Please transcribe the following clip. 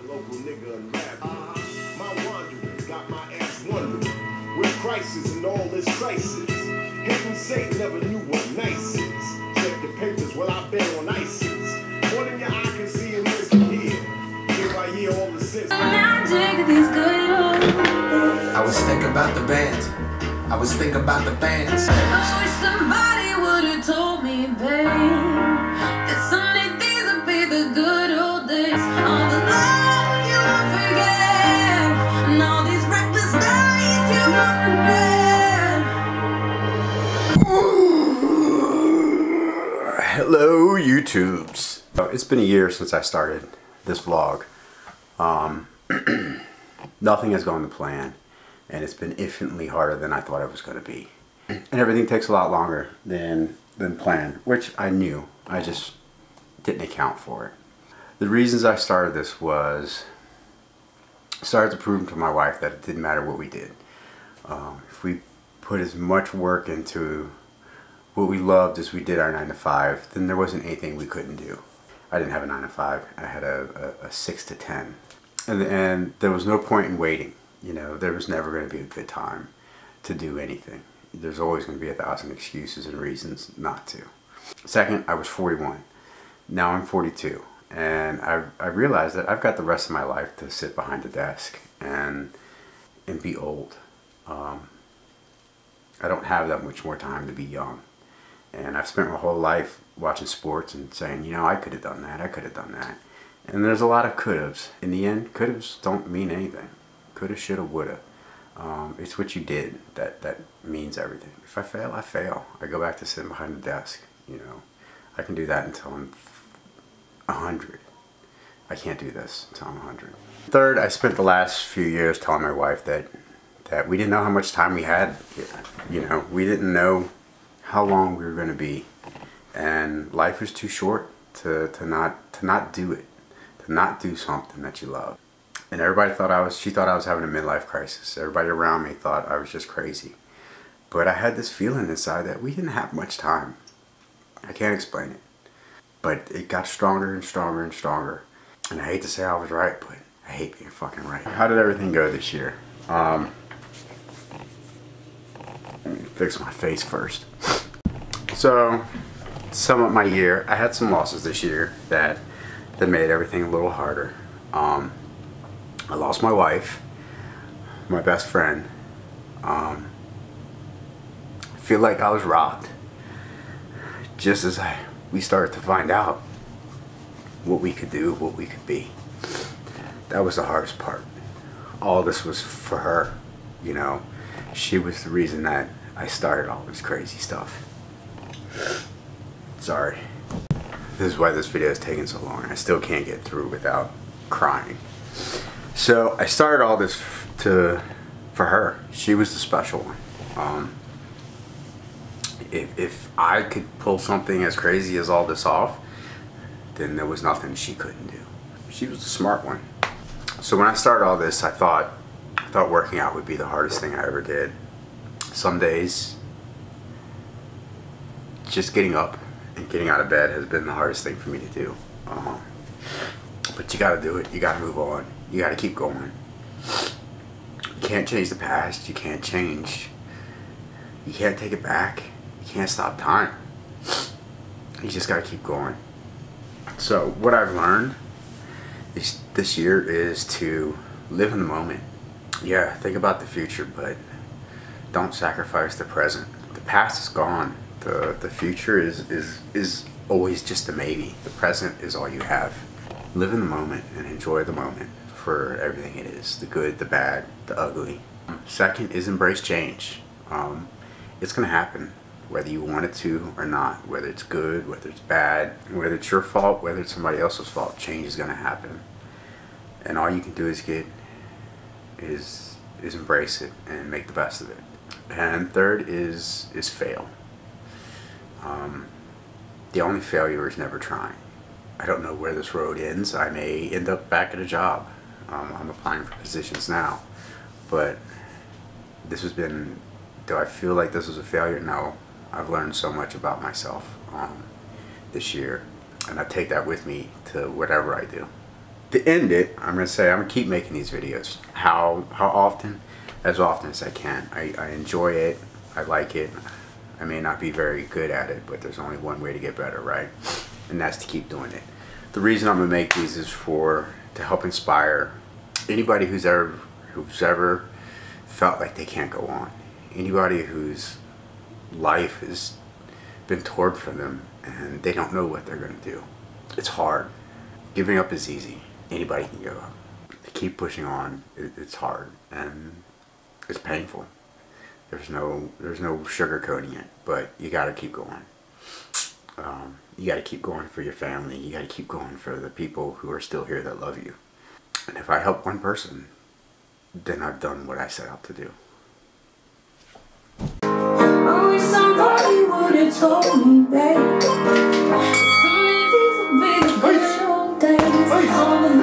Local nigga and rap. My wandering got my ass wondering with crisis and all this crisis. Heaven sake never knew what nice is. Check the papers while I've been on ISIS. More than your eye can see and ears can hear. Year by year, all the sense. I was thinking about the band. I was thinking about the fans. I wish somebody would have told me, babe, that someday these would be the good old days. All the love you won't forget, and all these reckless nights you won't regret. Hello, YouTubes. It's been a year since I started this vlog. Nothing has gone to plan, and it's been infinitely harder than I thought it was going to be. And everything takes a lot longer than planned, which I knew. I just didn't account for it. The reasons I started this was started to prove to my wife that it didn't matter what we did. If we put as much work into what we loved as we did our 9 to 5, then there wasn't anything we couldn't do. I didn't have a 9 to 5. I had a 6 to 10. And there was no point in waiting. You know, there was never going to be a good time to do anything. There's always going to be 1,000 excuses and reasons not to. Second, I was 41. Now I'm 42. And I realized that I've got the rest of my life to sit behind a desk and be old. I don't have that much more time to be young. And I've spent my whole life watching sports and saying, you know, I could have done that, I could have done that. And there's a lot of could-haves. In the end, could-haves don't mean anything. Coulda, shoulda, woulda. It's what you did that means everything. If I fail, I fail. I go back to sitting behind the desk. You know, I can do that until I'm 100. I can't do this until I'm 100. Third, I spent the last few years telling my wife that we didn't know how much time we had here. You know, we didn't know how long we were going to be, and life is too short to not do it, to not do something that you love. And everybody thought she thought I was having a midlife crisis. Everybody around me thought I was just crazy. But I had this feeling inside that we didn't have much time. I can't explain it. But it got stronger and stronger and stronger. And I hate to say I was right, but I hate being fucking right. How did everything go this year? Let me fix my face first. So, to sum up my year, I had some losses this year that made everything a little harder. I lost my wife, my best friend. I feel like I was robbed. Just as we started to find out what we could do, what we could be. That was the hardest part. All this was for her, you know. She was the reason that I started all this crazy stuff. Sorry. This is why this video is taking so long. I still can't get through without crying. So I started all this for her. She was the special one. If I could pull something as crazy as all this off, then there was nothing she couldn't do. She was the smart one. So when I started all this, I thought working out would be the hardest thing I ever did. Some days, just getting up and getting out of bed has been the hardest thing for me to do. But you gotta do it. You gotta move on. You gotta keep going. You can't change the past. You can't change. You can't take it back. You can't stop time. You just gotta keep going. So what I've learned this year is to live in the moment. Yeah, think about the future, but don't sacrifice the present. The past is gone. The future is always just a maybe. The present is all you have. Live in the moment and enjoy the moment for everything it is. The good, the bad, the ugly. Second is embrace change. It's gonna happen whether you want it to or not. Whether it's good, whether it's bad, whether it's your fault, whether it's somebody else's fault, change is gonna happen. And all you can do is embrace it and make the best of it. And third is fail. The only failure is never trying. I don't know where this road ends. I may end up back at a job. I'm applying for positions now. But this has been, do I feel like this was a failure? No. I've learned so much about myself this year. And I take that with me to whatever I do. To end it, I'm gonna say I'm gonna keep making these videos. How often? As often as I can. I enjoy it. I like it. I may not be very good at it, but there's only one way to get better, right? And that's to keep doing it. The reason I'm gonna make these is to help inspire anybody who's ever felt like they can't go on. Anybody whose life has been torn from them and they don't know what they're gonna do. It's hard. Giving up is easy. Anybody can give up. To keep pushing on, it's hard and it's painful. There's no sugarcoating it, but you gotta keep going. You gotta keep going for your family. You gotta keep going for the people who are still here that love you. And if I help one person, then I've done what I set out to do. I wish somebody would have told me, babe. Someday these will be the good old days. All the